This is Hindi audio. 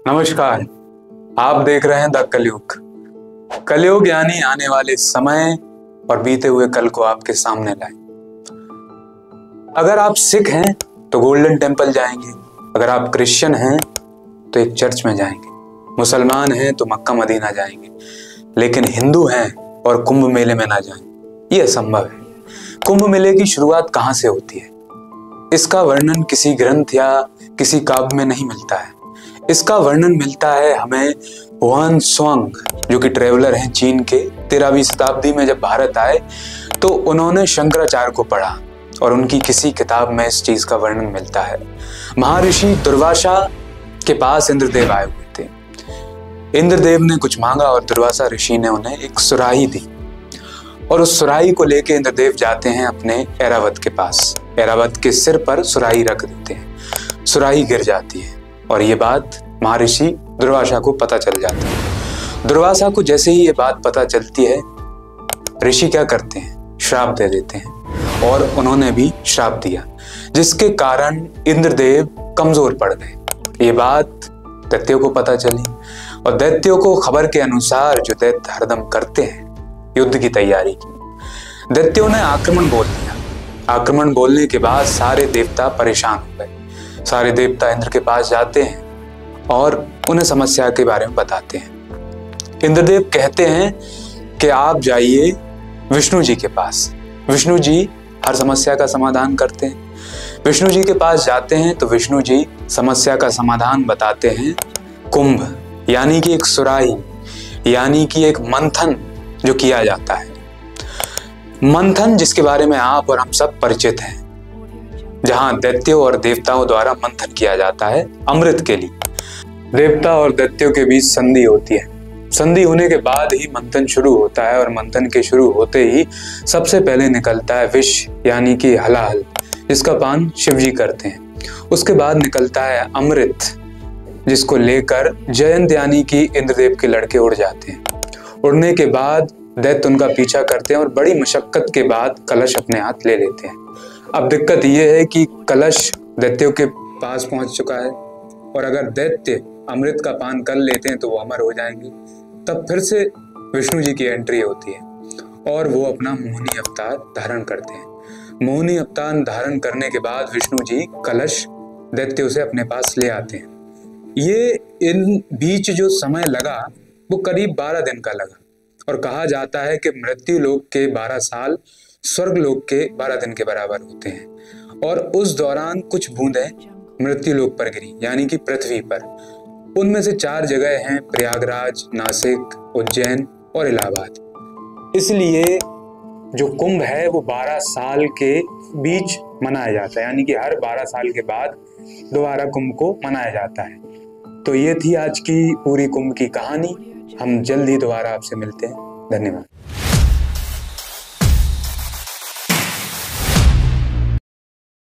नमस्कार। आप देख रहे हैं द कलयुग। कलयुग यानी आने वाले समय और बीते हुए कल को आपके सामने लाए। अगर आप सिख हैं तो गोल्डन टेम्पल जाएंगे, अगर आप क्रिश्चियन हैं तो एक चर्च में जाएंगे, मुसलमान हैं तो मक्का मदीना जाएंगे, लेकिन हिंदू हैं और कुंभ मेले में ना जाएं, ये असंभव है। कुंभ मेले की शुरुआत कहाँ से होती है, इसका वर्णन किसी ग्रंथ या किसी काव्य में नहीं मिलता है। इसका वर्णन मिलता है हमें हुआन त्सुआंग, जो कि ट्रेवलर हैं चीन के। 13वीं शताब्दी में जब भारत आए तो उन्होंने शंकराचार्य को पढ़ा और उनकी किसी किताब में इस चीज का वर्णन मिलता है। महर्षि दुर्वासा के पास इंद्रदेव आए हुए थे। इंद्रदेव ने कुछ मांगा और दुर्वासा ऋषि ने उन्हें एक सुराही दी, और उस सुराही को लेके इंद्रदेव जाते हैं अपने ऐरावत के पास। ऐरावत के सिर पर सुराही रख देते हैं, सुराही गिर जाती है और ये बात महर्षि दुर्वासा को पता चल जाती है। दुर्वासा को जैसे ही ये बात पता चलती है, ऋषि क्या करते हैं, श्राप दे देते हैं, और उन्होंने भी श्राप दिया, जिसके कारण इंद्रदेव कमजोर पड़ गए। ये बात दैत्यों को पता चली और दैत्यों को खबर के अनुसार, जो दैत्य हरदम करते हैं, युद्ध की तैयारी की। दैत्यों ने आक्रमण बोल दिया। आक्रमण बोलने के बाद सारे देवता परेशान हो गए। सारे देवता इंद्र के पास जाते हैं और उन्हें समस्या के बारे में बताते हैं। इंद्रदेव कहते हैं कि आप जाइए विष्णु जी के पास। विष्णु जी हर समस्या का समाधान करते हैं। विष्णु जी के पास जाते हैं तो विष्णु जी समस्या का समाधान बताते हैं। कुंभ यानी कि एक सुराही, यानी कि एक मंथन जो किया जाता है। मंथन जिसके बारे में आप और हम सब परिचित हैं, जहां दैत्यों और देवताओं द्वारा मंथन किया जाता है अमृत के लिए। देवता और दैत्यों के बीच संधि होती है। संधि होने के बाद ही मंथन शुरू होता है, और मंथन के शुरू होते ही सबसे पहले निकलता है विष यानी कि हलाहल, जिसका पान शिव जी करते हैं। उसके बाद निकलता है अमृत, जिसको लेकर जयंत यानी कि इंद्रदेव के लड़के उड़ जाते हैं। उड़ने के बाद दैत्य उनका पीछा करते हैं और बड़ी मशक्कत के बाद कलश अपने हाथ ले लेते हैं। अब दिक्कत यह है कि कलश दैत्यों के पास पहुंच चुका है, और अगर दैत्य अमृत का पान कर लेते हैं तो वो अमर हो जाएंगे। तब फिर से विष्णु जी की एंट्री होती है और वो अपना मोहिनी अवतार धारण करते हैं। मोहिनी अवतार धारण करने के बाद विष्णु जी कलश दैत्यों से अपने पास ले आते हैं। ये इन बीच जो समय लगा वो करीब 12 दिन का लगा, और कहा जाता है कि मृत्यु लोक के 12 साल स्वर्ग लोक के 12 दिन के बराबर होते हैं। और उस दौरान कुछ बूंदें मृत्यु लोक पर गिरी, यानी कि पृथ्वी पर। उनमें से 4 जगह हैं, प्रयागराज, नासिक, उज्जैन और इलाहाबाद। इसलिए जो कुंभ है वो 12 साल के बीच मनाया जाता है, यानी कि हर 12 साल के बाद दोबारा कुंभ को मनाया जाता है। तो ये थी आज की पूरी कुंभ की कहानी। हम जल्द ही दोबारा आपसे मिलते हैं। धन्यवाद।